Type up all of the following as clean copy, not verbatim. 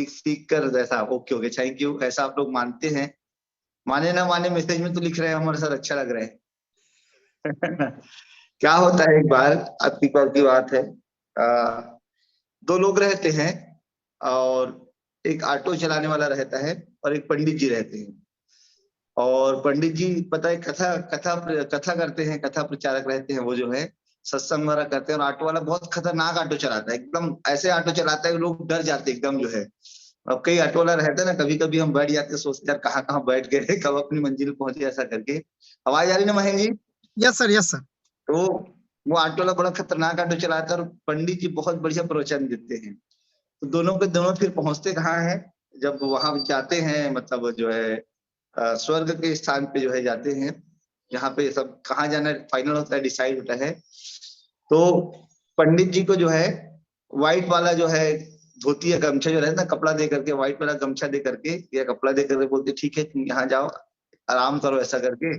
सीख सीख कर ऐसा ओके ओके थैंक यू ऐसा आप लोग मानते हैं, माने ना माने मैसेज में तो लिख रहे हैं हमारे साथ अच्छा लग रहा है। क्या होता है एक बार आपकी बार की बात है, दो लोग रहते हैं और एक ऑटो चलाने वाला रहता है और एक पंडित जी रहते हैं। और पंडित जी पता है कथा कथा कथा करते हैं, कथा प्रचारक रहते हैं वो जो है, सत्संग वगैरह करते हैं। और ऑटो वाला बहुत खतरनाक ऑटो चलाता है, एकदम ऐसे ऑटो चलाता है लोग डर जाते हैं एकदम जो है। अब कई ऑटो वाला रहता है ना, कभी कभी हम बैठ जाते हैं, सोचते हैं यार कहाँ कहाँ बैठ गए, कब अपनी मंजिल पहुंचे ऐसा करके। आवाज आ रही ना Mahendra ji? Yes sir, yes sir. तो वो ऑटो वाला बड़ा खतरनाक ऑटो चलाता है और पंडित जी बहुत बढ़िया प्रवचन देते हैं। तो दोनों के दोनों फिर पहुंचते कहाँ है, जब वहां जाते हैं मतलब जो है स्वर्ग के स्थान पे जो है जाते हैं, जहाँ पे सब कहाँ जाना फाइनल होता है, डिसाइड होता है। तो पंडित जी को जो है व्हाइट वाला जो है धोती या गमछा जो रहता है ना, कपड़ा दे करके, व्हाइट वाला गमछा दे करके या कपड़ा दे करके बोलते ठीक है तुम यहाँ जाओ आराम करो ऐसा करके।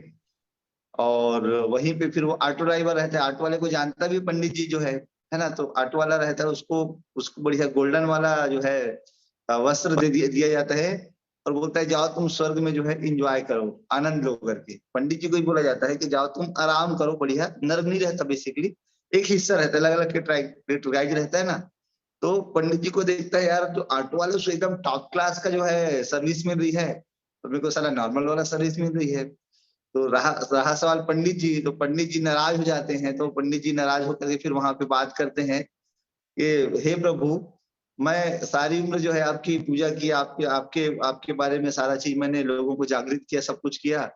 और वहीं पे फिर वो ऑटो ड्राइवर रहता है, ऑटो वाले को जानता भी पंडित जी जो है ना। तो ऑटो वाला रहता है, उसको उसको बढ़िया गोल्डन वाला जो है वस्त्र दिया जाता है और बोलता है जाओ तुम स्वर्ग में जो है एंजॉय करो, आनंद लो करके। पंडित जी को ही बोला जाता है कि जाओ तुम आराम करो, बढ़िया नर्क नहीं रहता बेसिकली, एक हिस्सा रहता है, अलग अलग कैटेगराइज रहता है ना। तो पंडित जी को देखता है यार जो ऑटो वाले उसको एकदम टॉप क्लास का जो है सर्विस मिल रही है, तो मेरे को साला नॉर्मल वाला सर्विस मिल रही है। तो रहा रहा सवाल पंडित जी, तो पंडित जी नाराज हो जाते हैं। तो पंडित जी नाराज होकर के फिर वहां पे बात करते हैं कि हे प्रभु, मैं सारी उम्र जो है आपकी पूजा की, आपके आपके आपके बारे में सारा चीज मैंने लोगों को जागृत किया, सब कुछ किया,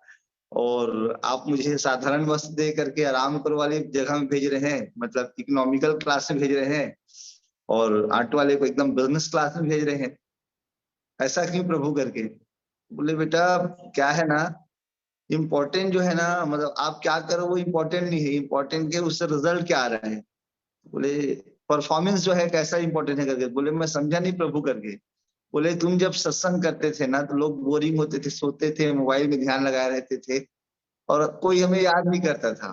और आप मुझे साधारण वस्त्र दे करके आराम करो वाली जगह में भेज रहे हैं, मतलब इकोनॉमिकल क्लास में भेज रहे हैं, और ऑटो वाले को एकदम बिजनेस क्लास में भेज रहे हैं, ऐसा क्यों प्रभु करके। बोले बेटा क्या है ना, इम्पोर्टेंट जो है ना, मतलब आप क्या करो वो इम्पोर्टेंट नहीं है, इम्पोर्टेंट के उससे रिजल्ट क्या आ रहा है। बोले परफॉर्मेंस जो है कैसा इम्पोर्टेंट है करके। बोले मैं समझा नहीं प्रभु करके। बोले तुम जब सत्संग करते थे ना तो लोग बोरिंग होते थे, सोते थे, मोबाइल में ध्यान लगाए रहते थे और कोई हमें याद नहीं करता था।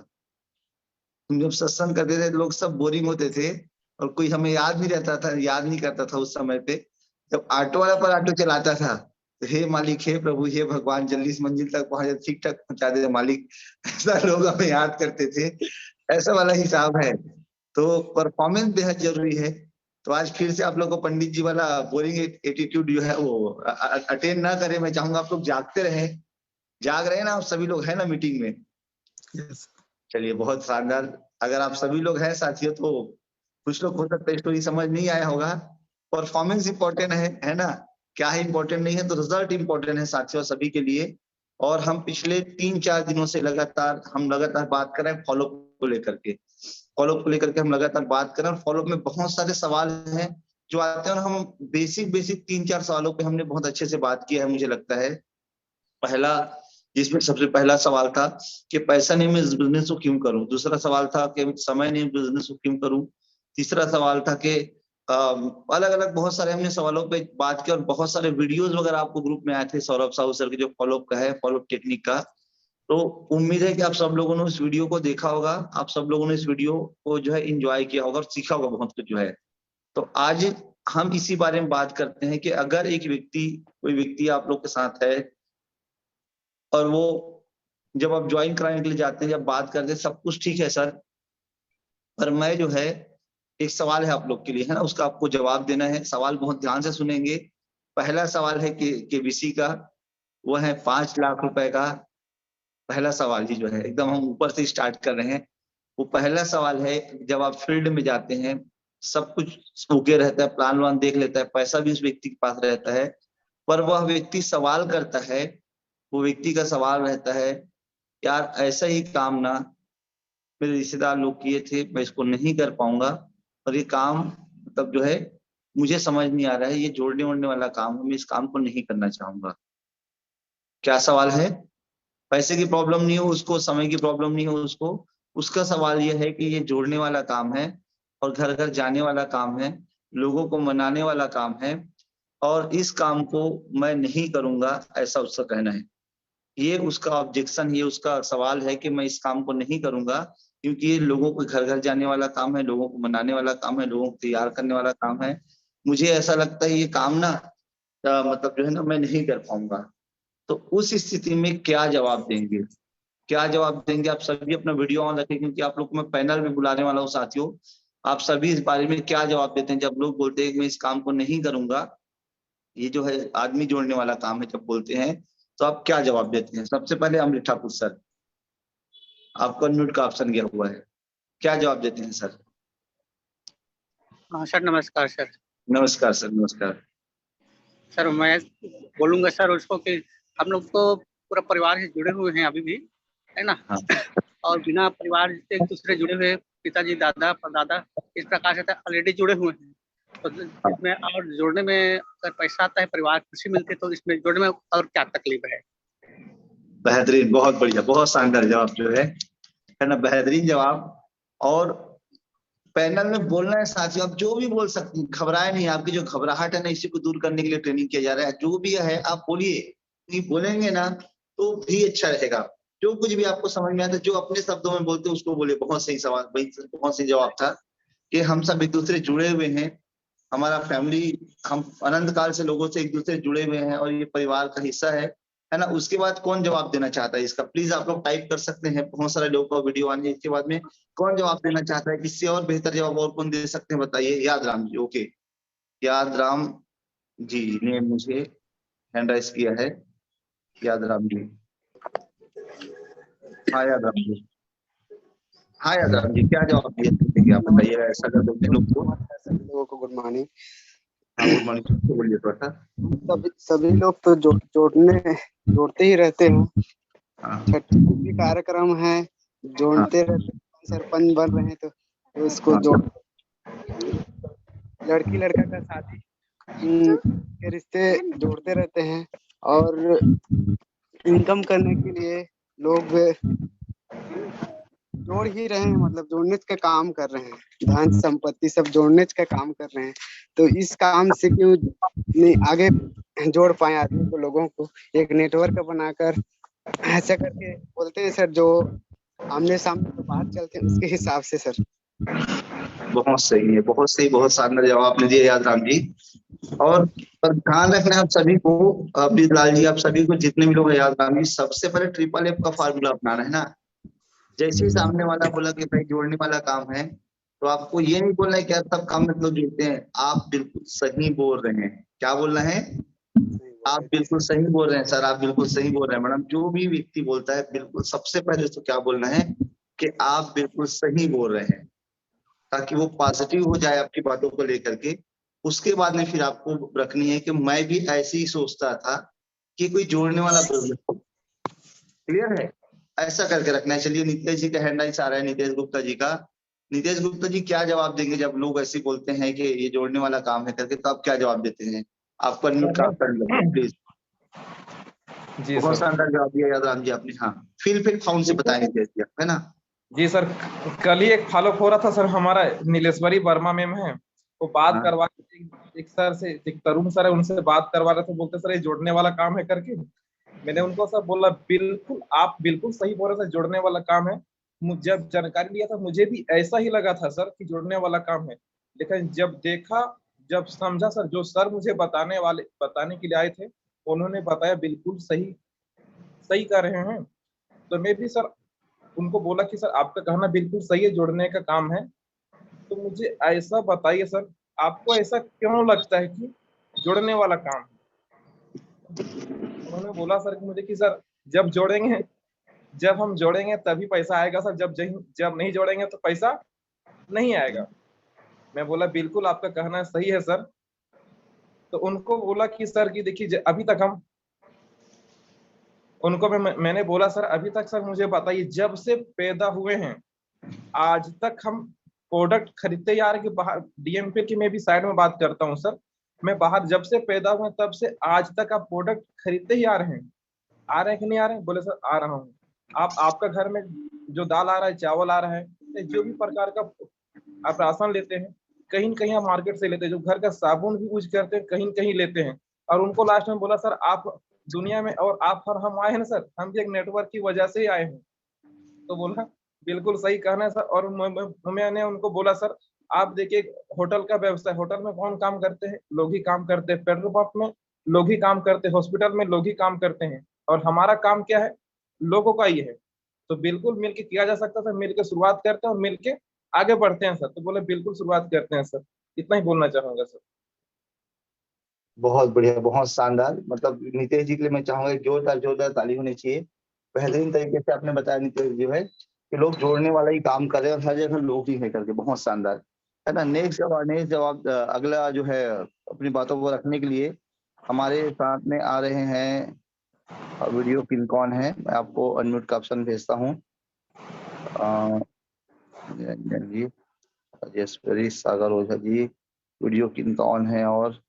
तुम जब सत्संग करते थे लोग सब बोरिंग होते थे और कोई हमें याद नहीं रहता था, याद नहीं करता था उस समय पे। जब ऑटो वाला पर ऑटो चलाता था तो हे मालिक, हे प्रभु, हे भगवान, जल्दी इस मंजिल तक पहुंचा, ठीक ठाक पहुंचा दे मालिक, ऐसा लोग हमें याद करते थे। ऐसा वाला हिसाब है। तो परफॉर्मेंस बेहद जरूरी है। तो आज फिर से आप लोग को पंडित जी वाला बोरिंग एटीट्यूड जो है वो अटेंड ना करे। मैं चाहूंगा आप लोग जागते रहे, जाग रहे हैं ना आप सभी लोग, है ना मीटिंग में? यस। चलिए बहुत शानदार। अगर आप सभी लोग हैं साथियों तो कुछ लोग हो सकता है स्टोरी समझ नहीं आया होगा। परफॉर्मेंस इंपॉर्टेंट है ना, क्या है इंपॉर्टेंट नहीं है, तो रिजल्ट इंपॉर्टेंट है साथियों सभी के लिए। और हम पिछले 3-4 दिनों से लगातार बात कर रहे हैं फॉलो को लेकर के, फॉलो को लेकर के हम लगातार बात कर रहे हैं। फॉलो में बहुत सारे सवाल हैं जो आते हैं और हम बेसिक बेसिक 3-4 सवालों पे हमने बहुत अच्छे से बात किया है मुझे लगता है। पहला, जिसमें सबसे पहला सवाल था कि पैसा नहीं मैं इस बिजनेस को क्यों करूं। दूसरा सवाल था कि समय नहीं बिजनेस को क्यों करूं। तीसरा सवाल था कि अलग अलग बहुत सारे हमने सवालों पे बात की और बहुत सारे वीडियोस वगैरह आपको ग्रुप में आए थे सौरभ साहू सर के जो फॉलोअप का है, फॉलोअप टेक्निक का। तो उम्मीद है कि आप सब लोगों ने उस वीडियो को देखा होगा, आप सब लोगों ने इस वीडियो को जो है एंजॉय किया होगा और सीखा होगा बहुत कुछ जो है। तो आज हम इसी बारे में बात करते हैं कि अगर एक व्यक्ति, कोई व्यक्ति आप लोग के साथ है और वो जब आप ज्वाइन कराने के लिए जाते हैं, जब बात करते हैं सब कुछ ठीक है सर, पर मैं जो है एक सवाल है आप लोग के लिए, है ना, उसका आपको जवाब देना है। सवाल बहुत ध्यान से सुनेंगे। पहला सवाल है केबीसी का, वो है 5 लाख रुपए का। पहला सवाल ही जो है एकदम हम ऊपर से स्टार्ट कर रहे हैं। वो पहला सवाल है, जब आप फील्ड में जाते हैं सब कुछ ओके रहता है, प्लान वान देख लेता है, पैसा भी उस व्यक्ति के पास रहता है, पर वह व्यक्ति सवाल करता है, वो व्यक्ति का सवाल रहता है यार ऐसा ही काम ना मेरे रिश्तेदार लोग किए थे, मैं इसको नहीं कर पाऊंगा, और ये काम मतलब जो है मुझे समझ नहीं आ रहा है, ये जोड़ने वोड़ने वाला काम है, मैं इस काम को नहीं करना चाहूंगा। क्या सवाल है? पैसे की प्रॉब्लम नहीं हो उसको, समय की प्रॉब्लम नहीं हो उसको, उसका सवाल ये है कि ये जोड़ने वाला काम है और घर घर जाने वाला काम है, लोगों को मनाने वाला काम है, और इस काम को मैं नहीं करूंगा, ऐसा उसका कहना है। ये उसका ऑब्जेक्शन, ये उसका सवाल है कि मैं इस काम को नहीं करूंगा क्योंकि ये लोगों को घर घर जाने वाला काम है, लोगों को मनाने वाला काम है, लोगों को तैयार करने वाला काम है। मुझे ऐसा लगता है ये काम ना मतलब जो है ना मैं नहीं कर पाऊंगा। तो उस स्थिति में क्या जवाब देंगे, क्या जवाब देंगे? आप सभी अपना वीडियो ऑन रखें, क्योंकि आप लोग को मैं पैनल में बुलाने वाला हूँ साथियों। आप सभी इस बारे में क्या जवाब देते हैं जब लोग बोलते हैं कि मैं इस काम को नहीं करूंगा, ये जो है आदमी जोड़ने वाला काम है, जब बोलते हैं तो आप क्या जवाब देते हैं? सबसे पहले अमृत ठाकुर सर, आपको अनम्यूट का ऑप्शन गया हुआ है, क्या जवाब देते हैं सर? हाँ सर, नमस्कार सर। नमस्कार सर, नमस्कार। सर मैं बोलूंगा सर उसको कि हम लोग तो पूरा परिवार से जुड़े हुए हैं अभी भी, है ना। हाँ। और बिना परिवार से एक दूसरे जुड़े हुए पिताजी, दादा, परदादा इस प्रकार से ऑलरेडी जुड़े हुए हैं। तो इसमें और जोड़ने में अगर पैसा आता है, परिवार खुशी मिलती है, तो इसमें जोड़ने में और क्या तकलीफ है? बेहतरीन, बहुत बढ़िया, बहुत शानदार जवाब जो है ना, बेहतरीन जवाब। और पैनल में बोलना है साथियों, आप जो भी बोल सकते हैं, घबराए नहीं। आपकी जो घबराहट है ना, इसी को दूर करने के लिए ट्रेनिंग किया जा रहा है। जो भी है आप बोलिए, नहीं बोलेंगे ना तो भी अच्छा रहेगा। जो कुछ भी आपको समझ में आता है, जो अपने शब्दों में बोलते हैं उसको बोलिए। बहुत सही सवाल, बहुत सही जवाब था कि हम सब एक दूसरे जुड़े हुए हैं, हमारा फैमिली, हम अनंत काल से लोगों से एक दूसरे जुड़े हुए हैं और ये परिवार का हिस्सा है ना। उसके बाद कौन जवाब देना चाहता है इसका? प्लीज आप लोग टाइप कर सकते हैं, बहुत सारे लोगों का वीडियो आने इसके बाद में कौन जवाब देना चाहता है? इससे और बेहतर जवाब और कौन दे सकते हैं बताइए? याद राम जी, ओके, याद राम जी ने मुझे हैंड राइज किया है। याद राम जी, हाँ याद राम जी, हाँ याद राम जी, क्या जवाब दिए आप बताइएगा? ऐसा कर दो लोगों को गुड मॉर्निंग। हाँ गुड मॉर्निंग, बोलिए थोड़ा सा। सभी लोग तो जोड़ते ही रहते हैं। छठ भी कार्यक्रम है, जोड़ते रहते हैं। सरपंच बन रहे हैं तो उसको जोड़, लड़की लड़का का शादी के रिश्ते जोड़ते रहते हैं। और इनकम करने के लिए लोग जोड़ ही रहे हैं, मतलब जोड़ने का काम कर रहे हैं। धन संपत्ति सब जोड़ने का काम कर रहे हैं। तो इस काम से क्यों नहीं आगे जोड़ पाए आदमी को, लोगों को एक नेटवर्क बनाकर ऐसा करके बोलते हैं सर। जो आमने सामने तो बात चलते हैं उसके हिसाब से सर। बहुत सही है, बहुत सही, बहुत शानदार जवाब आपने दिया याद राम जी। और ध्यान रखना आप सभी को, अभी लाल जी, आप सभी को जितने भी लोग हैं, याद राम जी, सबसे पहले ट्रिपल एफ का फार्मूला अपनाना है ना। जैसे ही सामने वाला बोला कि भाई जोड़ने वाला काम है, तो आपको ये नहीं बोलना है कि सब काम मतलब जुड़ते हैं। आप बिल्कुल सही बोल रहे हैं। क्या बोलना है? आप बिल्कुल सही बोल रहे हैं सर, आप बिल्कुल सही बोल रहे हैं मैडम। जो भी व्यक्ति बोलता है, बिल्कुल सबसे पहले उसको क्या बोलना है कि आप बिल्कुल सही बोल रहे हैं, ताकि वो पॉजिटिव हो जाए आपकी बातों को लेकर के। उसके बाद में फिर आपको रखनी है कि मैं भी ऐसे ही सोचता था कि कोई जोड़ने वाला बिजनेस। क्लियर है? ऐसा करके रखना है। चलिए नितेश जी का हैंड राइज आ रहा है, नितेश गुप्ता जी का। नितेश गुप्ता जी क्या जवाब देंगे जब लोग ऐसे बोलते हैं कि ये जोड़ने वाला काम है करके, तो आप क्या जवाब देते हैं? आपको अनम्यूट का प्लीज। जी बहुत सर। शानदार जवाब दिया याद राम जी आपने। हाँ, फील फाउंड से बताएं नितेश जी, है ना। जी सर, कल ही एक फॉलो हो रहा था सर, हमारा नीलेश्वरी वर्मा मैम है, वो बात करवा एक सर से, एक तरुण सर है, उनसे बात करवा रहे थे। बोलते सर ये जोड़ने वाला काम है करके। मैंने उनको सर बोला बिल्कुल, आप बिल्कुल सही बोल रहे थे, जोड़ने वाला काम है। जब जानकारी लिया था मुझे भी ऐसा ही लगा था सर कि जोड़ने वाला काम है। लेकिन जब देखा, जब समझा सर, जो सर मुझे बताने के लिए आए थे, उन्होंने बताया बिल्कुल सही सही कर रहे हैं। तो मैं भी सर उनको बोला कि सर आपका कहना बिल्कुल सही है, जोड़ने का काम है। तो मुझे ऐसा बताइए सर, आपको ऐसा क्यों लगता है कि जोड़ने वाला काम है? उन्होंने बोला सर कि मुझे कि सर जब हम जोड़ेंगे तभी पैसा आएगा सर, जब नहीं जोड़ेंगे तो पैसा नहीं आएगा। मैं बोला बिल्कुल आपका कहना सही है सर। तो उनको बोला कि सर कि देखिए, अभी तक हम उनको मैंने बोला सर अभी तक सर मुझे बताइए, जब से पैदा हुए हैं आज तक हम प्रोडक्ट खरीदते ही आ रहे हैं। कि बाहर डीएमपी की मैं भी साइड में बात करता हूँ सर, मैं बाहर जब से पैदा हुए तब से आज तक आप प्रोडक्ट खरीदते ही आ रहे हैं कि नहीं आ रहे हैं? बोले सर आ रहा हूँ। आपका घर में जो दाल आ रहा है, चावल आ रहा है, जो भी प्रकार का आप राशन लेते हैं, कहीं न कहीं आप मार्केट से लेते हैं। जो घर का साबुन भी यूज करते हैं, कहीं न कहीं लेते हैं। और उनको लास्ट में बोला सर आप दुनिया में, और आप और हम आए हैं ना सर, हम भी एक नेटवर्क की वजह से ही आए हैं। तो बोला बिल्कुल सही कहना है सर। और मैंने उनको बोला सर आप देखिए, होटल का व्यवसाय, होटल में कौन काम करते हैं? लोग ही काम करते हैं। पेट्रोल पंप में लोग ही काम करते हैं, हॉस्पिटल में लोग ही काम करते हैं, और हमारा काम क्या है, लोगों का ही है। तो बिल्कुल मिलके किया जा सकता है सर, मिलके शुरुआत करते हैं और मिलके आगे बढ़ते हैं सर। तो बोले बिल्कुल शुरुआत करते हैं सर, इतना ही बोलना चाहूंगा सर। बहुत बढ़िया, बहुत शानदार। मतलब नितेश जी के लिए मैं चाहूंगा जोरदार जोरदार ताली होनी चाहिए। बेहतरीन तरीके से आपने बताया नितेश जी है कि लोग जोड़ने वाला ही काम कर रहे हैं और हर जगह लोग ही है करके, बहुत शानदार है ना। नेक्स्ट जवाब अगला जो है अपनी बातों को रखने के लिए हमारे साथ में आ रहे हैं। वीडियो किंग कौन है, मैं आपको अनम्यूट का ऑप्शन भेजता हूँ। जी, राजेश्वरी सागर ओझा जी, वीडियो किंग कौन है। और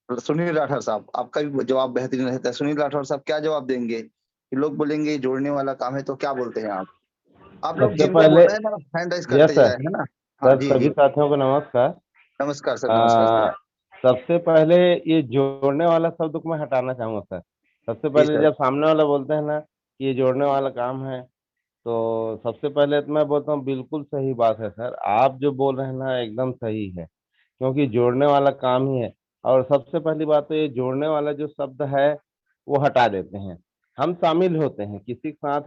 सुनील राठौर साहब, आपका भी जवाब बेहतरीन रहता है। सुनील राठौर साहब क्या जवाब देंगे कि लोग बोलेंगे जोड़ने वाला काम है, तो क्या बोलते हैं आप लोग सबसे जिनको पहले बोल रहे हैं ना हैंड राइज यस करते सर, जाए, है ना। हाँ सर जी सभी जी, साथियों को नमस्कार। नमस्कार सर, नमस्कार सर। सबसे पहले ये जोड़ने वाला शब्द को मैं हटाना चाहूंगा सर। सबसे जी पहले सर, जब सामने वाला बोलते हैं ना कि ये जोड़ने वाला काम है, तो सबसे पहले तो मैं बोलता हूँ बिल्कुल सही बात है सर, आप जो बोल रहे हैं ना एकदम सही है, क्योंकि जोड़ने वाला काम ही है। और सबसे पहली बात तो ये जोड़ने वाला जो शब्द है वो हटा देते हैं। हम शामिल होते हैं किसी के साथ,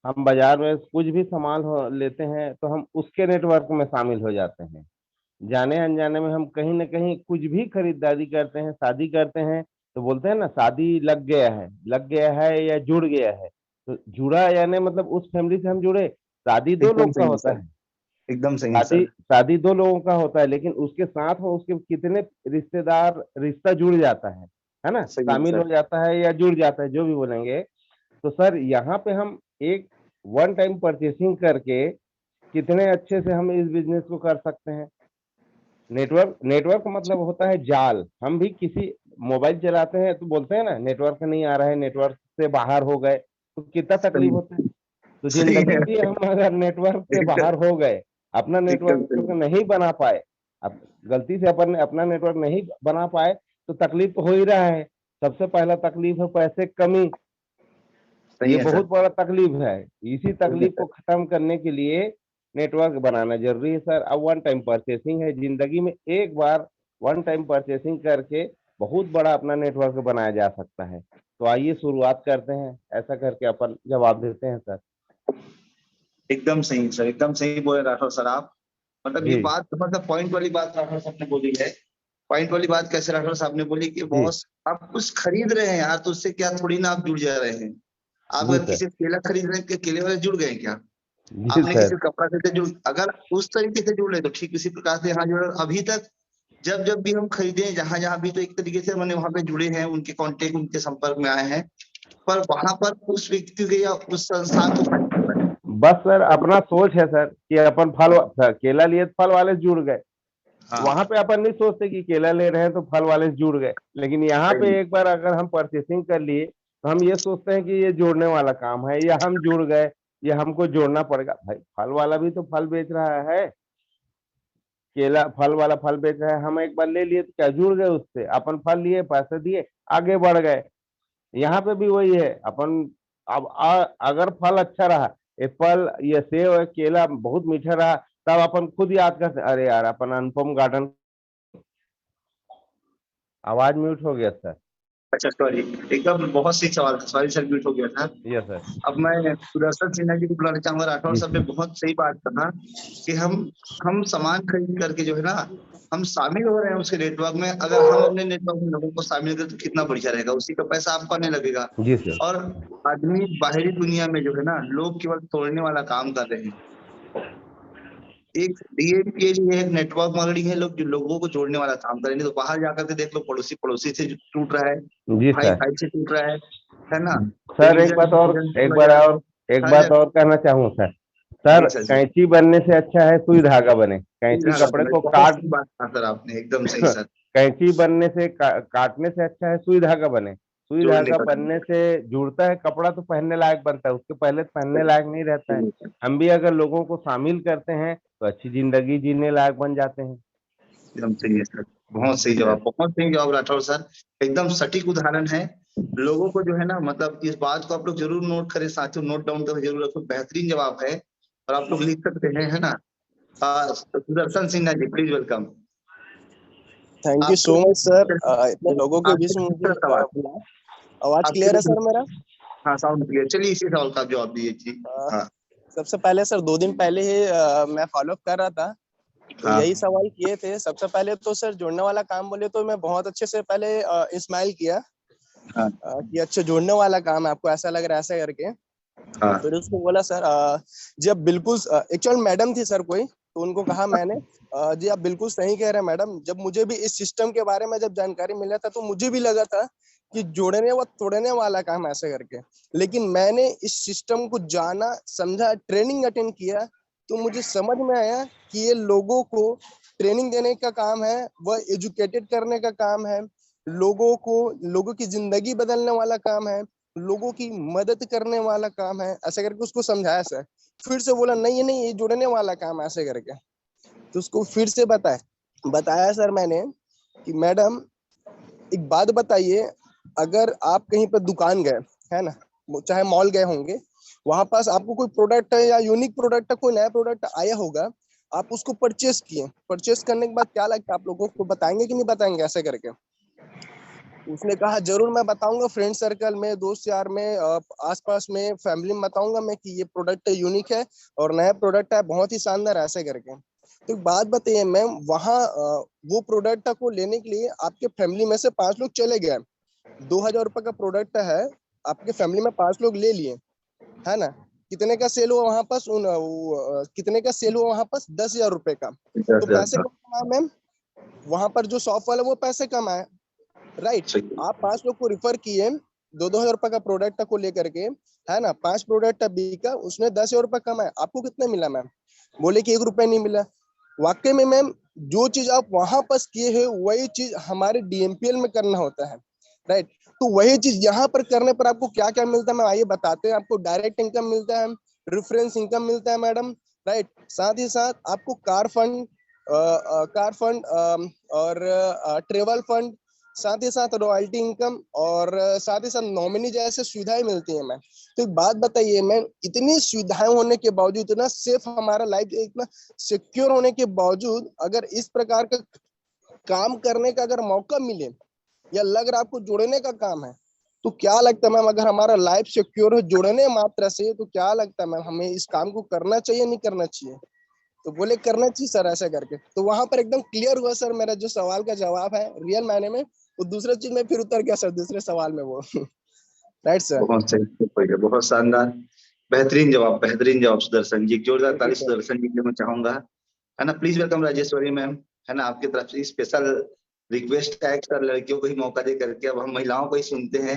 हम बाजार में कुछ भी सामान लेते हैं तो हम उसके नेटवर्क में शामिल हो जाते हैं। जाने अनजाने में हम कहीं ना कहीं कुछ भी खरीदारी करते हैं, शादी करते हैं, तो बोलते हैं ना शादी लग गया है, लग गया है या जुड़ गया है। तो जुड़ा यानी मतलब उस फैमिली से हम जुड़े। शादी दो एकदम लोग का सही है होता सर, है, एकदम सही है शादी सर। शादी दो लोगों का होता है, लेकिन उसके साथ में उसके कितने रिश्तेदार, रिश्ता जुड़ जाता है ना, सही है शामिल सर, हो जाता है या जुड़ जाता है, जो भी बोलेंगे। तो सर यहाँ पे हम एक वन टाइम परचेसिंग करके कितने अच्छे से हम इस बिजनेस को कर सकते हैं। नेटवर्क नेटवर्क मतलब होता है जाल। हम भी किसी मोबाइल चलाते हैं तो बोलते हैं ना नेटवर्क नहीं आ रहा है, नेटवर्क से बाहर हो गए, तो कितना तकलीफ सही, होता है। तो सही जिंदगी है, भी हम अगर नेटवर्क से एकदम बाहर हो गए, अपना एकदम नेटवर्क सही, नहीं बना पाए, अब गलती से अपन अपना नेटवर्क नहीं बना पाए, तो तकलीफ तो हो ही रहा है। सबसे पहला तकलीफ है पैसे कमी, सही ये है सर, बहुत बड़ा तकलीफ है। इसी सही है तकलीफ को सर। खत्म करने के लिए नेटवर्क बनाना जरूरी है सर। अब वन टाइम परचेसिंग है, जिंदगी में एक बार वन टाइम परचेसिंग करके बहुत बड़ा अपना नेटवर्क बनाया जा सकता है। तो आइए शुरुआत करते हैं, ऐसा करके अपन जवाब देते हैं सर। एकदम सही सर, एकदम सही बोले राठौर सर आप। मतलब ये जी बात, मतलब पॉइंट वाली बात राठौर साहब ने बोली है। पॉइंट वाली बात कैसे राठौर साहब ने बोली कि जी बॉस आप कुछ खरीद रहे हैं यार, तो उससे क्या थोड़ी ना आप जुड़ जा रहे हैं। आप जी अगर सर, किसी से केला खरीद रहे हैं, केले वाले जुड़ गए क्या? जी आपने किसी सर, से कपड़ा खरीदे जुड़, अगर उस तरीके से जुड़ रहे तो ठीक इसी प्रकार से यहाँ जुड़े। अभी तक जब जब भी हम खरीदे, जहां जहां भी, तो एक तरीके से मैंने वहां पे जुड़े हैं, उनके कांटेक्ट, उनके संपर्क में आए हैं, पर वहां पर उस व्यक्ति को या उस संस्थान को फायदा हो रहा है। बस सर कभी अपना सोच है सर कि अपन केला लिए तो फल वाले से जुड़ गए। हाँ, वहां पे अपन नहीं सोचते कि केला ले रहे हैं तो फल वाले से जुड़ गए, लेकिन यहाँ पे सही, एक बार अगर हम परचेसिंग कर लिए तो हम ये सोचते हैं कि ये जोड़ने वाला काम है या हम जुड़ गए, ये हमको जोड़ना पड़ेगा। भाई फल वाला भी तो फल बेच रहा है, केला फल वाला फल बेच रहा है, हम एक बार ले लिए तो क्या जुड़ गए उससे, अपन फल लिए, पैसे दिए, आगे बढ़ गए। यहाँ पे भी वही है अपन। अब अगर फल अच्छा रहा, एप्पल, ये सेब और केला बहुत मीठा रहा, तब अपन खुद याद करते अरे यार अपन अनुपम गार्डन। आवाज म्यूट हो गया सर। अच्छा सॉरी, एकदम बहुत सही सवाल था, सॉरी सर, म्यूट हो गया था। Yes sir. अब मैं सुदर्शन सिन्हा जी को बुलाना चाहूंगा। राठौर जी साहब ने सर। बहुत सही बात कहा कि हम सामान खरीद करके जो है ना, हम शामिल हो रहे हैं उसके नेटवर्क में। अगर हम अपने नेटवर्क में लोगों को शामिल करें तो कितना बढ़िया रहेगा, उसी का पैसा आपको आने लगेगा। जी सर। और आदमी बाहरी दुनिया में जो है ना, लोग केवल तोड़ने वाला काम कर रहे हैं। एक डीएम के लिए एक नेटवर्क मार्केटिंग है, लोग जो लोगों को जोड़ने वाला काम करेंगे। तो बाहर जाकर के देख लो, पड़ोसी पड़ोसी से जो टूट रहा है, जी भाई सर। भाई से टूट रहा है ना। सर रीजन एक बोला बार जा रहा और है एक हर बात जगह। और कहना चाहूँ सर। जी सर सर, जी कैंची बनने से अच्छा है सुई धागा बने। कैंची धागा कपड़े बना, को बहुत काट सही बात कहा सर आपने, एकदम सही सर। कैंची बनने से काटने से अच्छा है सुई धागा बने। सुई जोड़ने धागा का काम बनने से जुड़ता है कपड़ा, तो पहनने लायक बनता है, उसके पहले तो पहनने सही, लायक नहीं रहता है। सही है, हम भी अगर लोगों को शामिल करते हैं तो अच्छी जिंदगी जीने लायक बन जाते हैं। एकदम सही है सर। बहुत सही जी सर। जवाब, बहुत सही जवाब राठौर सर। एकदम सटीक उदाहरण है। लोगों को जो है ना, मतलब इस बात को आप लोग जरूर नोट करें साथियों, नोट डाउन करें जरूर रखो। बेहतरीन जवाब है और आप लोग लिख सकते हैं, है ना। Sudarshan Sinha ji, please welcome. Thank you so much sir, इतने लोगों के बीच में मुझे बुलाया। आवाज क्लियर है सर मेरा? हाँ, साउंड क्लियर। चलिए इसी सवाल का जवाब दीजिए जी। हाँ सबसे पहले सर 2 दिन पहले ही मैं फॉलो अप कर रहा था, तो हाँ यही सवाल किए थे। सबसे पहले तो सर जोड़ने वाला काम बोले तो मैं बहुत अच्छे से पहले इस्माइल किया हाँ कि अच्छा जोड़ने वाला काम है, आपको ऐसा लग रहा है ऐसा करके। हाँ फिर उसको बोला सर जब बिल्कुल एक्चुअल मैडम थी सर कोई, तो उनको कहा मैंने जी आप बिल्कुल सही कह रहे हैं मैडम। जब मुझे भी इस सिस्टम के बारे में जब जानकारी मिला था तो मुझे भी लगा था कि जोड़ने व तोड़ने वाला काम ऐसे करके, लेकिन मैंने इस सिस्टम को जाना समझा, ट्रेनिंग अटेंड किया, तो मुझे समझ में आया कि ये लोगों को ट्रेनिंग देने का काम है, वह एजुकेटेड करने का काम है, लोगों की जिंदगी बदलने वाला काम है, लोगों की मदद करने वाला काम है, ऐसे करके उसको समझाया सर। फिर से बोला नहीं ये जोड़ने वाला काम ऐसे करके, तो उसको फिर से बताया सर मैंने कि मैडम एक बात बताइए, अगर आप कहीं पर दुकान गए है ना, चाहे मॉल गए होंगे, वहां पास आपको कोई प्रोडक्ट है या यूनिक प्रोडक्ट है, कोई नया प्रोडक्ट आया होगा, आप उसको परचेस किए, परचेस करने के बाद क्या लगता है आप लोगों को, बताएंगे कि नहीं बताएंगे ऐसे करके? उसने कहा जरूर मैं बताऊंगा, फ्रेंड सर्कल में, दोस्त यार में, आसपास में, फैमिली में बताऊंगा मैं कि ये प्रोडक्ट यूनिक है और नया प्रोडक्ट है, बहुत ही शानदार ऐसे करके। तो एक बात बताइए मैम, वहाँ वो प्रोडक्ट को लेने के लिए आपके फैमिली में से 5 लोग चले गए, 2000 रुपए का प्रोडक्ट है, आपके फैमिली में 5 लोग ले लिए, है ना, कितने का सेल हुआ वहां पास? कितने का सेल हुआ वहां पास? 10,000 रुपए का। तो पैसे कम कमाए मैम, वहां पर जो शॉप वाला वो पैसे कमाए, राइट। आप 5 लोग को रिफर किए, 2,000 रुपए का प्रोडक्ट को लेकर के, है ना, 5 प्रोडक्ट बिका, उसने 10,000 रुपए कमाए, आपको कितना मिला मैम? बोले कि 1 रुपया नहीं मिला। वाकई में मैम जो चीज आप वहां पर किए हैं वही चीज हमारे डीएमपीएल में करना होता है, राइट। तो वही चीज यहाँ पर करने पर आपको क्या क्या मिलता है मैम, आइए बताते हैं। आपको डायरेक्ट इनकम मिलता है, रेफरेंस इनकम मिलता है मैडम, राइट। साथ ही साथ आपको कार फंड और ट्रेवल फंड, साथ ही साथ रॉयल्टी इनकम और साथ ही साथ नॉमिनी जैसे सुविधाएं मिलती हैं मैम। तो एक बात बताइए मैम, इतनी सुविधाएं होने के बावजूद, इतना सेफ हमारा लाइफ, इतना सिक्योर होने के बावजूद, अगर इस प्रकार का काम करने का अगर मौका मिले या लग रहा आपको जोड़ने का काम है, तो क्या लगता है मैम, अगर हमारा लाइफ सिक्योर हो जोड़ने मात्रा से, तो क्या लगता है मैम हमें इस काम को करना चाहिए नहीं करना चाहिए? तो बोले करना चाहिए सर ऐसा करके। तो वहां पर एकदम क्लियर हुआ सर मेरा जो सवाल का जवाब है रियल मायने में, वो दूसरे चीज में फिर उतर गया सर, दूसरे सवाल में वो राइट सर। बहुत सही, बहुत शानदार, बेहतरीन जवाब सुदर्शन जी। एक जोरदार ताली सुदर्शन जी के लिए मैं चाहूंगा, है ना। प्लीज वेलकम राजेश्वरी मैम, है ना। आपकी तरफ से स्पेशल रिक्वेस्ट है सर, लड़कियों को ही मौका दे करके अब हम महिलाओं को ही सुनते हैं,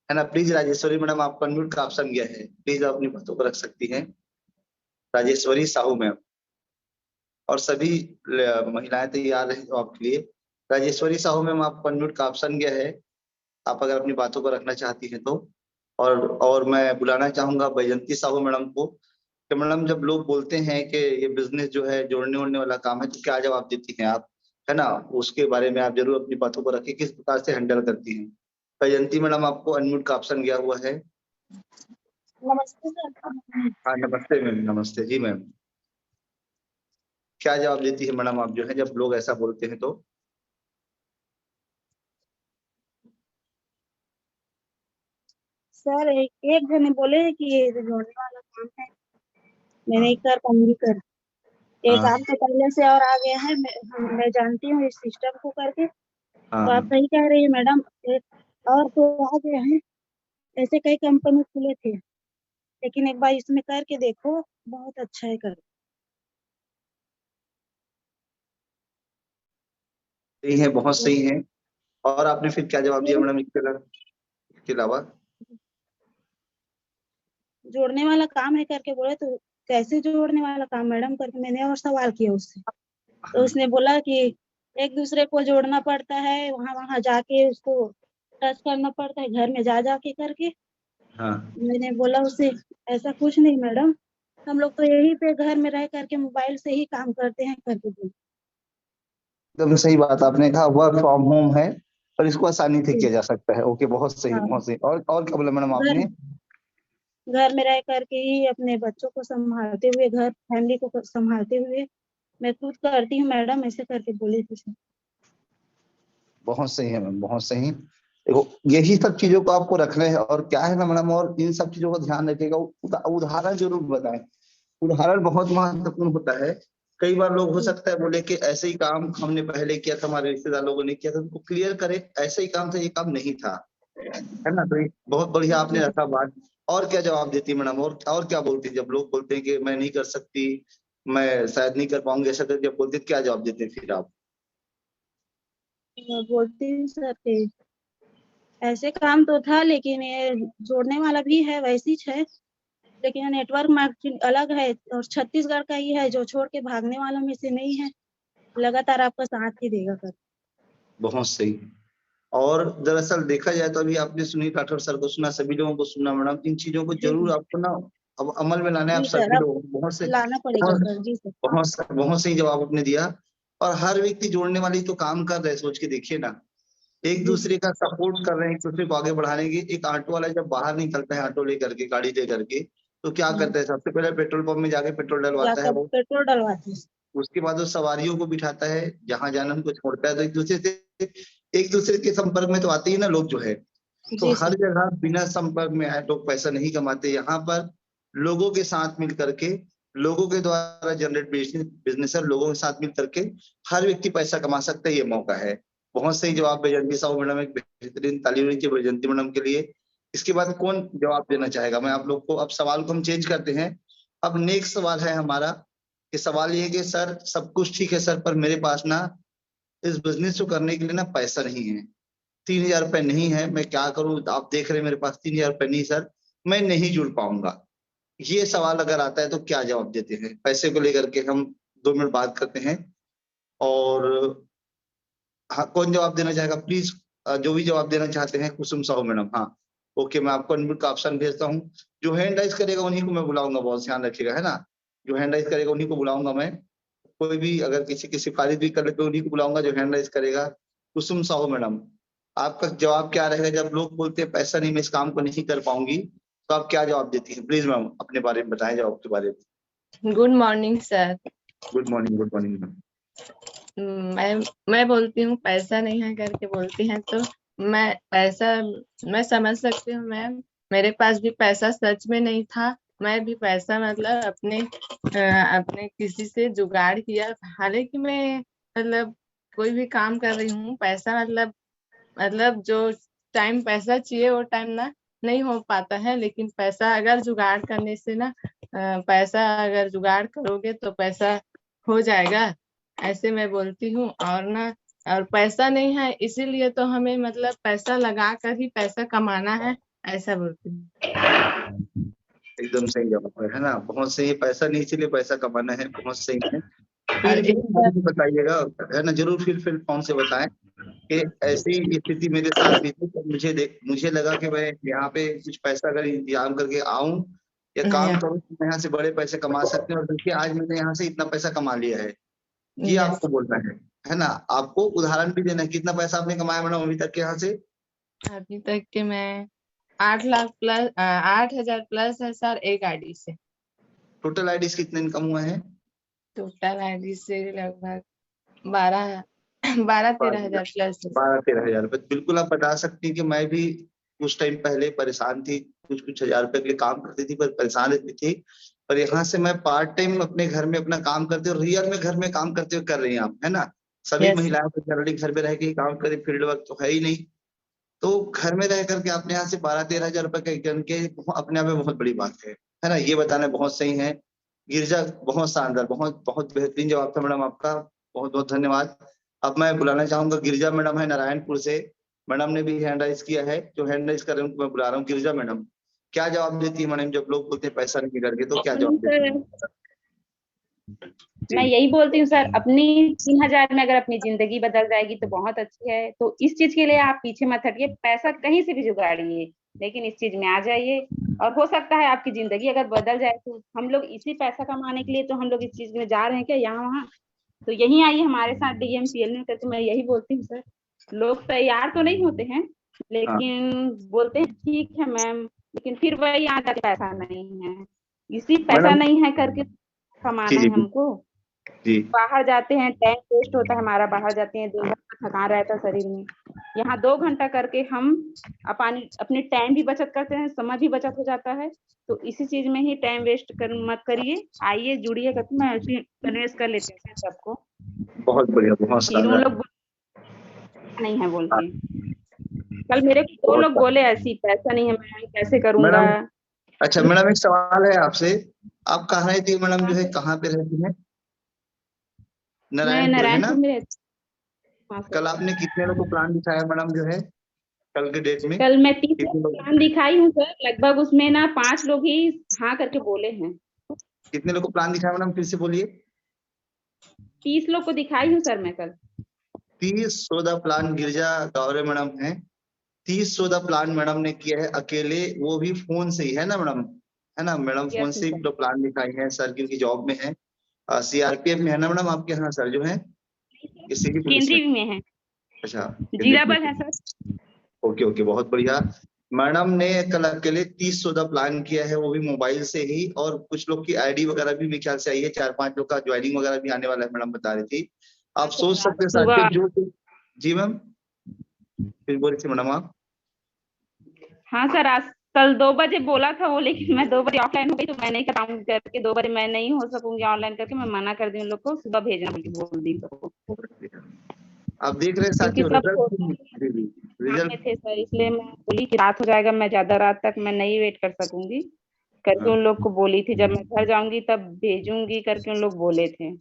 है ना। प्लीज राजेश्वरी मैडम, आपका म्यूट का ऑप्शन गया है, प्लीज आप अपनी बातों को रख सकती हैं, राजेश्वरी साहू मैम। और सभी महिलाएं तैयार है आपके लिए। राजेश्वरी साहू मैम, आपका म्यूट का ऑप्शन गया है, आप अगर अपनी बातों को रखना चाहती हैं तो। और मैं बुलाना चाहूंगा बैजंती साहू मैडम को कि मैडम जब लोग बोलते हैं कि ये बिजनेस जो है जोड़ने ओड़ने वाला काम है, तो क्या जवाब देती हैं आप, है ना। उसके बारे में आप जरूर अपनी बातों को रखिए, किस प्रकार से हैंडल करती हैं। बैजंती मैडम, आपको अनम्यूट का ऑप्शन गया हुआ है। नमस्ते सर। हाँ नमस्ते मैम, नमस्ते जी मैम। क्या जवाब देती है मैडम आप जो है जब लोग ऐसा बोलते हैं तो? सर एक जने बोले कि ये जोड़ने वाला काम है, मैंने एक बार कम भी कर, एक हाँ आप तो पहले से और आ गया है, मैं जानती हूँ इस सिस्टम को करके। तो आप हाँ सही कह रही है मैडम, एक और तो आ गया है, ऐसे कई कंपनी खुले थे, लेकिन एक बार इसमें करके देखो, बहुत अच्छा है कर। सही है, बहुत सही है। और आपने फिर क्या जवाब दिया मैडम इसके अलावा? जोड़ने वाला काम है करके बोले, तो कैसे जोड़ने वाला काम मैडम करके मैंने और सवाल किया उससे, तो उसने बोला कि एक दूसरे को जोड़ना पड़ता है, वहां वहां जाके उसको टच करना पड़ता है, घर में जा जाके करके। हाँ मैंने बोला उसे ऐसा कुछ नहीं मैडम, हम लोग तो यही पे घर में रह करके मोबाइल से ही काम करते हैं करके बोले। एकदम सही बात आपने कहा, वर्क फ्रॉम होम है और इसको आसानी से किया जा सकता है। ओके, बहुत सही, हाँ, बहुत सही। और क्या बोला मैडम घर आपने? घर में रह करके ही अपने बच्चों को संभालते हुए, घर फैमिली को संभालते हुए मैं खुद करती हूँ मैडम, ऐसे करके बोली थी। बहुत सही है मैम, बहुत सही। देखो यही सब चीजों को आपको रखना है, और क्या है ना मैडम, और इन सब चीजों का ध्यान रखिएगा। उदाहरण जरूर बताएं, उदाहरण बहुत महत्वपूर्ण होता है। कई बार लोग हो सकता है बोले कि ऐसे ही काम हमने पहले किया था, हमारे रिश्तेदार लोगों ने किया था, उनको क्लियर करे ऐसे ही काम था, ये काम नहीं था, है ना। तो ये बहुत बढ़िया आपने रखा बात। और क्या जवाब देती मैडम, और क्या बोलती जब लोग बोलते हैं कि मैं नहीं कर सकती, मैं शायद नहीं कर पाऊंगी, ऐसा जब बोलते हैं, क्या जवाब देते हैं फिर आप? मैं बोलती हूँ सर कि ऐसे काम तो था, लेकिन ये जोड़ने वाला भी है वैसी है, लेकिन नेटवर्क मार्केटिंग अलग है और छत्तीसगढ़ का ही है, जो छोड़ के भागने वालों में से नहीं है, लगातार आपका साथ ही देगा सर। बहुत सही। और दरअसल देखा जाए तो अभी आपने सुनील राठौर सर को सुना, सभी लोगों को सुना मैडम, इन चीजों को जरूर आपको ना अब अमल में लाना है। आप जी सर, सभी अब लोगों को बहुत से लाना पड़ेगा सर। जी सर। बहुत सही जवाब आपने दिया। और हर व्यक्ति जोड़ने वाले तो काम कर रहे हैं, सोच के देखिए ना, एक दूसरे का सपोर्ट कर रहे हैं, एक दूसरे को आगे बढ़ाने की। एक ऑटो वाला जब बाहर निकलता है ऑटो लेकर के, गाड़ी लेकर के, तो क्या करता है, सबसे पहले पेट्रोल पंप में जाके पेट्रोल डलवाता है जाकर वो। पेट्रोल डलवाते हैं। उसके बाद वो सवारियों को बिठाता है, जहां जाना उनको छोड़ता है। तो एक दूसरे के संपर्क में तो आते ही ना लोग जो है। तो जी हर सर। जगह बिना संपर्क में आए लोग पैसा नहीं कमाते। यहाँ पर लोगों के साथ मिल करके, लोगों के द्वारा जनरेट बिजनेस है, लोगों के साथ मिल करके हर व्यक्ति पैसा कमा सकता है, ये मौका है। बहुत सही जवाब बैजंती साहू मैडम, एक बेहतरीन ताली होनी चाहिए बैजंती मैडम के लिए। इसके बाद कौन जवाब देना चाहेगा? मैं आप लोग को, अब सवाल को हम चेंज करते हैं। अब नेक्स्ट सवाल है हमारा, कि सवाल ये है कि सर सब कुछ ठीक है सर, पर मेरे पास ना इस बिजनेस को करने के लिए ना पैसा नहीं है, 3,000 रुपए नहीं है, मैं क्या करूं? आप देख रहे हैं मेरे पास 3,000 रुपए नहीं सर, मैं नहीं जुड़ पाऊंगा। ये सवाल अगर आता है तो क्या जवाब देते हैं? पैसे को लेकर के हम 2 मिनट बात करते हैं। और हाँ, कौन जवाब देना चाहेगा प्लीज? जो भी जवाब देना चाहते हैं, कुसुम साहू मैडम। हाँ ओके, मैं आपको अनम्यूट का ऑप्शन भेजता हूँ। जो हैंड राइज करेगा उन्हीं को मैं बुलाऊंगा, बहुत ध्यान रखिएगा, है ना। जो हैंड राइज करेगा उन्हीं को बुलाऊंगा मैं। कोई भी अगर किसी की सिफारिश भी कर ले तो उन्हीं को बुलाऊंगा जो हैंड राइज करेगा। कुसुम साहू मैडम, आपका जवाब क्या रहेगा जब लोग बोलते हैं पैसा नहीं, मैं इस काम को नहीं कर पाऊंगी, तो आप क्या जवाब देती हैं? प्लीज मैम अपने बारे में बताएं, जवाब के बारे में। Good morning sir. Good morning, good morning ma'am. मैं बोलती हूँ पैसा नहीं है करके बोलती हैं, तो मैं समझ सकती हूँ मैम, मेरे पास भी पैसा सच में नहीं था। मैं भी पैसा मतलब अपने किसी से जुगाड़ किया। हालांकि मैं मतलब कोई भी काम कर रही हूँ, पैसा मतलब जो टाइम पैसा चाहिए वो टाइम ना नहीं हो पाता है, लेकिन पैसा अगर जुगाड़ करने से ना पैसा अगर जुगाड़ करोगे तो पैसा हो जाएगा, ऐसे मैं बोलती हूँ। और पैसा नहीं है इसीलिए तो हमें मतलब पैसा लगा कर ही पैसा कमाना है, ऐसा बोलती हूँ। एकदम सही जवाब है ना, बहुत सही। पैसा नहीं इसीलिए पैसा कमाना है, बहुत सही है। और फिर बताइएगा, है ना, जरूर फिर फोन से बताएं कि ऐसी स्थिति मेरे साथ भी थी, तो मुझे लगा कि मैं यहाँ पे कुछ पैसा अगर इंतजाम करके आऊं या काम करूं तो मैं यहाँ से बड़े पैसे कमा सकते हैं। और देखिए आज मैंने यहाँ से इतना पैसा कमा लिया है, ये आपको बोलना है ना। आपको उदाहरण भी देना है, कितना पैसा आपने कमाया मैडम अभी तक के यहाँ से? अभी तक के मैं 8,00,000 प्लस है सर, एक आईडी से। टोटल आईडी कितने इनकम हुआ है? टोटल आईडी से लगभग 12-13 हजार प्लस। 12-13 हजार रुपए। बिल्कुल आप बता सकती हैं कि मैं भी कुछ टाइम पहले परेशान थी, कुछ हजार रुपए के लिए काम करती थी, पर परेशान रहती थी। पर यहाँ से मैं पार्ट टाइम अपने घर में अपना काम करते हुए, रियल में घर में काम करते हुए कर रही हैं आप, है ना। सभी महिलाएं तो जनरली घर में रह के काम करे, फील्ड वर्क तो है ही नहीं। तो घर में रह करके आपने यहाँ से 12-13 हजार रुपए का इनकम के, अपने आप में बहुत बड़ी बात है ना। ये बताना बहुत सही है। गिरिजा, बहुत शानदार, बहुत बहुत बेहतरीन जवाब था मैडम आपका, बहुत बहुत धन्यवाद। अब मैं बुलाना चाहूंगा गिरिजा मैडम है नारायणपुर से, मैडम ने भी हैंड राइज किया है। जो हैंड राइज कर रहे हैं उनको मैं बुला रहा हूँ। गिरिजा मैडम, क्या जवाब देती है मैडम जब लोग बोलते हैं पैसा नहीं करके, तो क्या जवाब देती है? मैं यही बोलती हूँ सर, अपनी 3,000 में अगर अपनी जिंदगी बदल जाएगी तो बहुत अच्छी है। तो इस चीज के लिए आप पीछे मत हटिए, पैसा कहीं से भी जुगाड़िए, लेकिन इस चीज में आ जाइए। और हो सकता है आपकी जिंदगी अगर बदल जाए, तो हम लोग इसी पैसा कमाने के लिए तो हम लोग इस चीज में जा रहे हैं क्या यहाँ वहाँ? तो यही आइए हमारे साथ DMPL में करके। मैं यही बोलती हूँ सर, लोग तैयार तो नहीं होते हैं, लेकिन बोलते हैं ठीक है मैम, लेकिन फिर वही आता है पैसा नहीं है, इसी पैसा नहीं है करके कमाना है हमको। जी बाहर जाते हैं, टाइम वेस्ट होता है हमारा, बाहर जाते हैं, दिन भर का थकान रहता है शरीर में। यहाँ 2 घंटा करके हम अपनी टाइम भी बचत करते हैं, समय भी बचत हो जाता है। तो इसी चीज में ही टाइम वेस्ट मत करिए, आइए जुड़िए, करके मैं ऐसे कन्विंस कर लेती हूँ सबको। बहुत बढ़िया, बहुत फिर उन शानदार। लोग नहीं है बोल के, कल मेरे को 2 लोग बोले ऐसी, पैसा नहीं है मैं कैसे करूंगा। मैडम, अच्छा मैडम एक सवाल है आपसे, आप कहाँ रहती है मैडम, जो है कहाँ पे रहती है? मैं नारायणपुर है ना? नारायणपुर में रहती हूँ। हाँ कल सर। आपने कितने लोगों को प्लान दिखाया मैडम, जो है कल के डेट में कल मैं 30 कितने लोग, प्लान दिखाई हूँ सर, लगभग उसमें ना 5 लोग ही हाँ करके बोले हैं। कितने लोग को प्लान दिखाया मैडम, फिर से बोलिए? 30 लोग को दिखाई हूँ सर मैं कल। 30 प्लान गिरजा गौरे मैडम है, 30 प्लान मैडम ने किया है अकेले, वो भी फोन से ही, है ना मैडम? है ना मैडम? फोन से ही प्लान दिखाई है सर, क्योंकि जॉब में है, सीआरपीएफ में है ना मैडम आपके यहाँ सर, जो है किसी की पुलिस में? केंद्रीय में है, अच्छा, जिला बल है सर। ओके ओके, बहुत बढ़िया। मैडम ने कल अकेले 30 प्लान किया है, वो भी मोबाइल से ही, और कुछ लोग की आईडी वगैरह भी मेरे ख्याल से आई है, 4-5 लोग का ज्वाइनिंग वगैरह भी आने वाला है, मैडम बता रही थी। आप सोच सकते हैं साथियों, जो जी मैम, फिर बोल रही थी मैडम आप? हाँ सर, आज कल 2 बजे बोला था वो, लेकिन मैं 2 बजे ऑफलाइन हो गई, तो मैं नहीं काम करके 2 बजे मैं नहीं हो सकूंगी ऑनलाइन करके, मैं मना कर दी उन लोग को, सुबह भेजना बोल दी सबको। आप देख रहे हैं साथियों, रिजल्ट थे सर, इसलिए मैं बोली कि रात हो जाएगा, मैं ज्यादा रात तक मैं नहीं वेट कर सकूंगी करके उन लोग को बोली थी, जब मैं घर जाऊंगी तब भेजूंगी करके उन लोग बोले थे।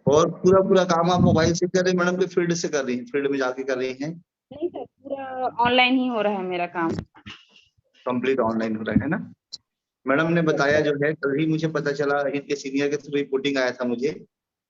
और पूरा काम आप मोबाइल से कर रहे हैं मैडम, के फील्ड से कर रही हैं, फील्ड में जाके कर रही हैं? नहीं सर, पूरा ऑनलाइन ही हो रहा है मेरा काम। कंप्लीट ऑनलाइन हो रहा है ना? मैडम ने बताया जो है, कल ही मुझे पता चला, इनके सीनियर के थ्रू रिपोर्टिंग आया था मुझे,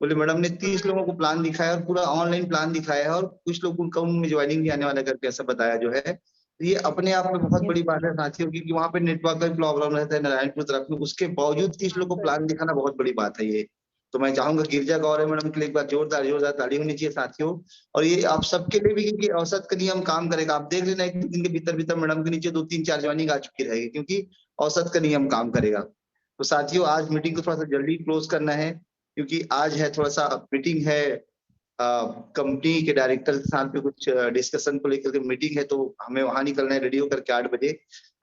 बोले मैडम ने 30 लोगों को प्लान दिखाया और पूरा ऑनलाइन प्लान दिखाया है, और कुछ लोग उनका उनमें ज्वाइनिंग भी आने वाला करके ऐसा बताया जो है। ये अपने आप में बहुत बड़ी बात है साथियों, क्योंकि वहाँ पे नेटवर्क का प्रॉब्लम रहता है नारायणपुर तरफ में, उसके बावजूद 30 लोग को प्लान दिखाना बहुत बड़ी बात है ये। तो मैं चाहूंगा गिरजा गौरे मैडम के लिए एक बार जोरदार ताली होनी चाहिए साथियों। और ये आप सबके लिए भी, क्योंकि औसत का नियम काम करेगा, आप देख लेना 1 दिन के भीतर मैडम के नीचे 2-3-4 ज्वाइनिंग आ चुकी रहेगी, क्योंकि औसत का नियम काम करेगा। तो साथियों, आज मीटिंग को थोड़ा सा जल्दी क्लोज करना है, क्योंकि आज है थोड़ा सा मीटिंग है, कंपनी के डायरेक्टर के साथ में कुछ डिस्कशन को लेकर के मीटिंग है, तो हमें वहां निकलना है रेडी होकर के 8 बजे,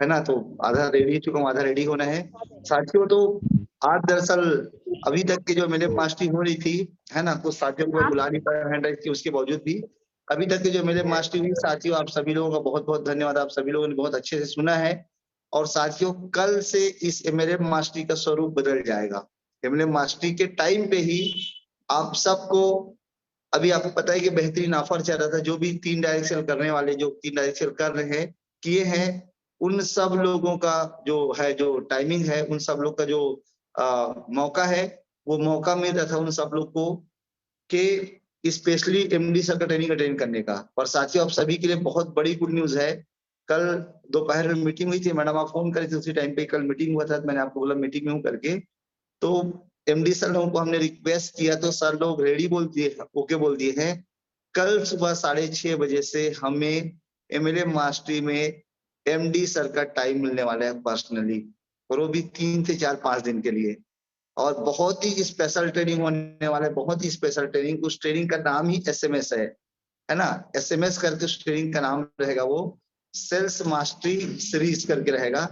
है ना? तो आधा रेडी हो चुका हूँ, आधा रेडी होना है साथियों। तो आज दरअसल अभी तक की जो मेरे मास्टरी हो रही थी, है ना, कुछ साथियों को बुला नहीं पाया हैंड राइज की, उसके बावजूद भी अभी तक की जो मेरे मास्टरी हुई साथियों, आप सभी लोगों का बहुत बहुत धन्यवाद, आप सभी लोगों ने बहुत अच्छे से सुना है। और साथियों, कल से इस एमएलए मास्टरी का स्वरूप बदल जाएगा। एमएलए मास्टरी के टाइम पे ही आप सबको, अभी आपको पता है कि बेहतरीन ऑफर चल रहा था, जो भी 3 डायरेक्शन करने वाले, जो 3 डायरेक्शन कर रहे हैं, किए हैं, उन सब लोगों का जो है, जो टाइमिंग है, उन सब लोग का जो मौका है, वो मौका मिल रहा था उन सब लोग को कि स्पेशली एमडी सर का ट्रेनिंग अटेंड करने का। और साथियों, आप सभी के लिए बहुत बड़ी गुड न्यूज है, कल दोपहर में मीटिंग हुई थी, मैडम आप फोन करे थे उसी टाइम पे, कल मीटिंग हुआ था, तो मैंने आपको बोला मीटिंग में हूँ करके, तो एमडी सर लोगों को हमने रिक्वेस्ट किया, तो सर लोग रेडी बोल दिए, ओके बोल दिए हैं। कल सुबह 6:30 बजे से हमें एमएलए मास्टरी में एमडी सर का टाइम मिलने वाला है पर्सनली, और वो भी 3 से 4-5 दिन के लिए, और बहुत ही स्पेशल ट्रेनिंग होने वाला है, बहुत ही स्पेशल ट्रेनिंग। उस ट्रेनिंग का नाम ही एसएमएस है ना? एसएमएस करके उस ट्रेनिंग का नाम रहेगा, वो सेल्स मास्टरी सीरीज करके रहेगा।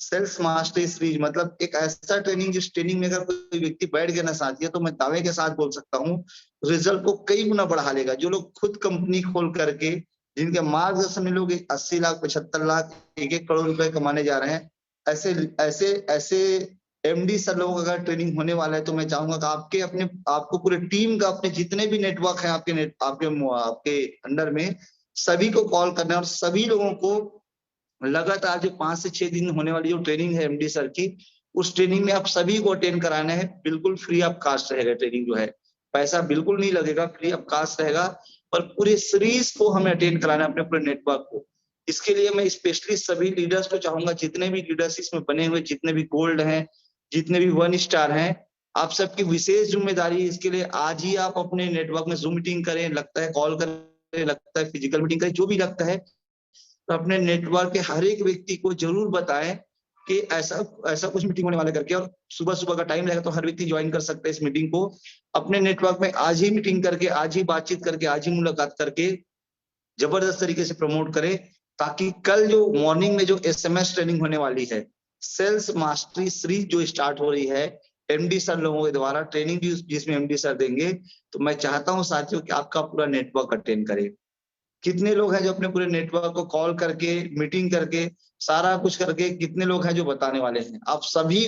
सेल्स मास्टरी सीरीज मतलब एक ऐसा ट्रेनिंग, जिस ट्रेनिंग में अगर कोई व्यक्ति बैठ गया ना साथियों, तो मैं दावे के साथ बोल सकता हूँ, रिजल्ट को कई गुना बढ़ा लेगा। जो लोग खुद कंपनी खोल करके, जिनके मार्गदर्शन में लोग 80 लाख 75 लाख 1-1 करोड़ रुपए कमाने जा रहे हैं, ऐसे एमडी सर लोगों का अगर ट्रेनिंग होने वाला है, तो मैं चाहूंगा कि आपको पूरे टीम का, अपने जितने भी नेटवर्क है आपके अंडर में, सभी को कॉल करना है, और सभी लोगों को लगातार जो 5 से 6 दिन होने वाली जो ट्रेनिंग है एमडी सर की, उस ट्रेनिंग में आप सभी को अटेंड कराना है। बिल्कुल फ्री ऑफ कास्ट रहेगा ट्रेनिंग, जो है पैसा बिल्कुल नहीं लगेगा, फ्री ऑफ कास्ट रहेगा, पर पूरे सीरीज को हमें अटेंड कराना है, अपने पूरे नेटवर्क को। इसके लिए मैं स्पेशली सभी लीडर्स को चाहूंगा, जितने भी लीडर्स इसमें बने हुए, जितने भी गोल्ड हैं, जितने भी 1 स्टार हैं, आप सबकी विशेष जिम्मेदारी है। इसके लिए आज ही आप अपने नेटवर्क में जूम मीटिंग करें, लगता है कॉल करें, लगता है फिजिकल मीटिंग करें, जो भी लगता है, तो अपने नेटवर्क के हर एक व्यक्ति को जरूर बताएं कि ऐसा कुछ मीटिंग होने वाला करके, और सुबह सुबह का टाइम रहेगा तो हर व्यक्ति ज्वाइन कर सकता है इस मीटिंग को। अपने नेटवर्क में आज ही मीटिंग करके, आज ही बातचीत करके, आज ही मुलाकात करके जबरदस्त तरीके से प्रमोट करे, ताकि कल जो मॉर्निंग में जो SMS ट्रेनिंग होने वाली है, सेल्स मास्टरी सीरीज जो स्टार्ट हो रही है MD सर लोगों के द्वारा, ट्रेनिंग भी जिसमें MD सर देंगे, तो मैं चाहता हूं साथियों कि आपका पूरा नेटवर्क अटेंड करे। कितने लोग हैं जो अपने पूरे नेटवर्क को कॉल करके, मीटिंग करके, सारा कुछ करके, कितने लोग हैं जो बताने वाले हैं? आप सभी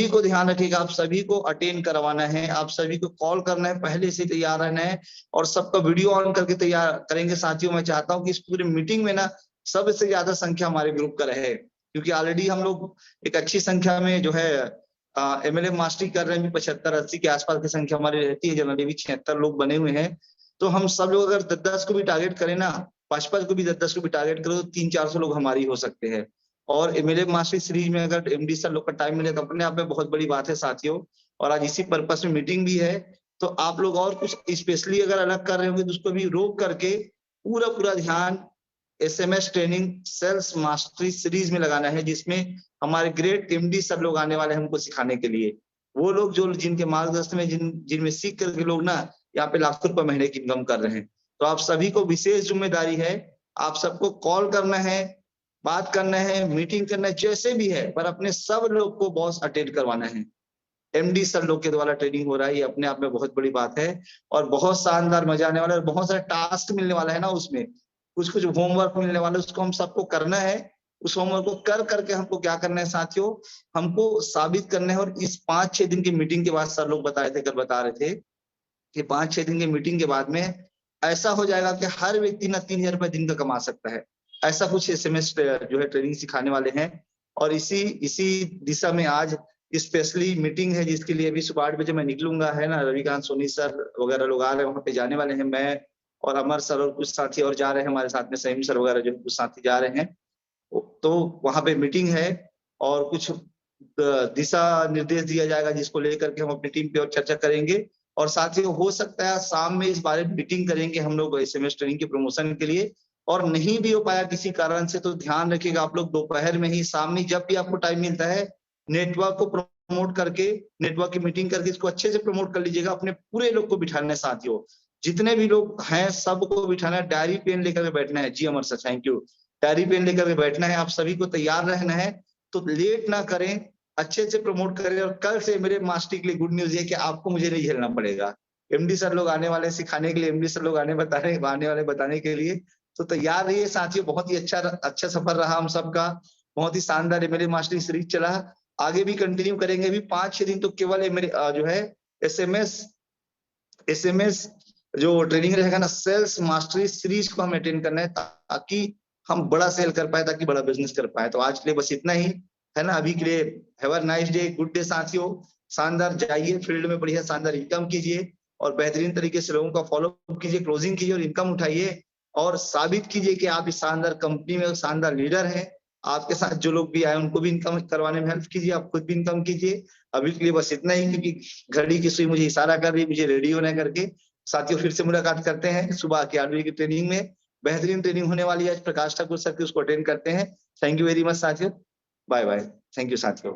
को ध्यान रखिएगा, आप सभी को अटेंड करवाना है, आप सभी को कॉल करना है, पहले से तैयार रहना है और सबका वीडियो ऑन करके तैयार करेंगे। साथियों मैं चाहता हूं कि इस पूरे मीटिंग में ना सबसे ज्यादा संख्या हमारे ग्रुप का रहे, क्योंकि ऑलरेडी हम लोग एक अच्छी संख्या में जो है MLA मास्टरी कर रहे हैं, 75-80 के आसपास की संख्या हमारी रहती है, जनरली भी 76 लोग बने हुए हैं। तो हम सब लोग अगर 10-10 को भी टारगेट करें ना, 5-5 को भी 10-10 को भी टारगेट करो तो 300-400 लोग हमारी हो सकते हैं। और MLA मास्टरी सीरीज में अगर MD सर लोग का टाइम मिले तो अपने आप में बहुत बड़ी बात है साथियों। और आज इसी पर्पस में मीटिंग भी है, तो आप लोग और कुछ स्पेशली अगर अलग कर रहे होंगे तो उसको भी रोक करके पूरा ध्यान SMS training sales mastery series में लगाना है, जिसमें हमारे ग्रेट MD सर लोग आने वाले हैं हमको सिखाने के लिए। वो लोग जो जिनके मार्गदर्शन में जिनमें सीख करके लोग ना यहाँ पे लाखों रुपए महीने की इनकम कर रहे हैं। तो आप सभी को विशेष जिम्मेदारी है, आप सबको कॉल करना है, बात करना है, मीटिंग करना है, जैसे भी है, पर अपने सब लोग को बॉस अटेंड करवाना है। MD सर लोग के द्वारा ट्रेनिंग हो रहा है, ये अपने आप में बहुत बड़ी बात है और बहुत शानदार मजा आने वाला है। बहुत सारे टास्क मिलने वाला है ना, उसमें कुछ होमवर्क मिलने वाला है, उसको हम सबको करना है। उस होमवर्क को कर करके हमको क्या करना है साथियों, हमको साबित करना है। और इस 5-6 दिन की मीटिंग के बाद सर लोग बता रहे थे कि 5-6 दिन की मीटिंग के बाद में ऐसा हो जाएगा कि हर व्यक्ति ना 3000 रुपए दिन का कमा सकता है। ऐसा कुछ SMS जो है ट्रेनिंग सिखाने वाले हैं। और इसी दिशा में आज स्पेशली मीटिंग है, जिसके लिए अभी सुबह 8 बजे मैं निकलूंगा, है ना। रविकांत सोनी सर वगैरह लोग आ रहे हैं, वहां पे जाने वाले हैं। मैं और अमर सर और कुछ साथी और जा रहे हैं हमारे साथ में, सहीम सर वगैरह जो कुछ साथी जा रहे हैं। तो वहां पे मीटिंग है और कुछ दिशा निर्देश दिया जाएगा, जिसको लेकर के हम अपनी टीम पे और चर्चा करेंगे। और साथियों हो सकता है शाम में इस बारे में मीटिंग करेंगे हम लोग SMS ट्रेनिंग के प्रमोशन के लिए। और नहीं भी हो पाया किसी कारण से तो ध्यान रखिएगा आप लोग दोपहर में ही, शाम में, जब भी आपको टाइम मिलता है, नेटवर्क को प्रमोट करके, नेटवर्क की मीटिंग करके इसको अच्छे से प्रमोट कर लीजिएगा। अपने पूरे लोग को बिठाना है साथियों, जितने भी लोग हैं सबको बिठाना है। डायरी पेन लेकर के बैठना है। जी Amar sir thank you. Diary pen लेकर के बैठना है, आप सभी को तैयार रहना है। तो लेट ना करें, अच्छे से प्रमोट करें। और कल से मेरे मास्टरी के लिए गुड न्यूज है कि आपको मुझे नहीं झेलना पड़ेगा। MD सर लोग आने वाले सिखाने के लिए, MD सर लोग आने वाले बताने के लिए। तो तैयार रहिए साथियों। बहुत ही अच्छा सफर रहा हम सबका, बहुत ही शानदार MLA मास्टरी सीरीज चला। आगे भी कंटिन्यू करेंगे। अभी 5-6 दिन तो केवल मेरे जो है SMS जो ट्रेनिंग रहेगा ना, सेल्स मास्टरी सीरीज को हम अटेंड करना है, ताकि हम बड़ा सेल कर पाए, ताकि बड़ा बिजनेस कर पाए। तो आज के लिए बस इतना ही है ना। अभी के लिए have a nice day, good day साथियों। शानदार जाइए फील्ड में, बढ़िया शानदार इनकम कीजिए और बेहतरीन तरीके से लोगों का फॉलो कीजिए, क्लोजिंग कीजिए और इनकम उठाइए। और साबित कीजिए कि आप इस शानदार कंपनी में शानदार लीडर हैं। आपके साथ जो लोग भी आए उनको भी इनकम करवाने में हेल्प कीजिए, आप खुद भी इनकम कीजिए। अभी के लिए बस इतना ही, क्योंकि घड़ी की सुई मुझे इशारा कर रही है, मुझे रेडी होने करके। साथियों फिर से मुलाकात करते हैं सुबह की 8 बजे की ट्रेनिंग में। बेहतरीन ट्रेनिंग होने वाली है आज प्रकाश ठाकुर सर की, उसको अटेंड करते हैं। थैंक यू वेरी मच साथियों, बाय बाय। थैंक यू साथियों।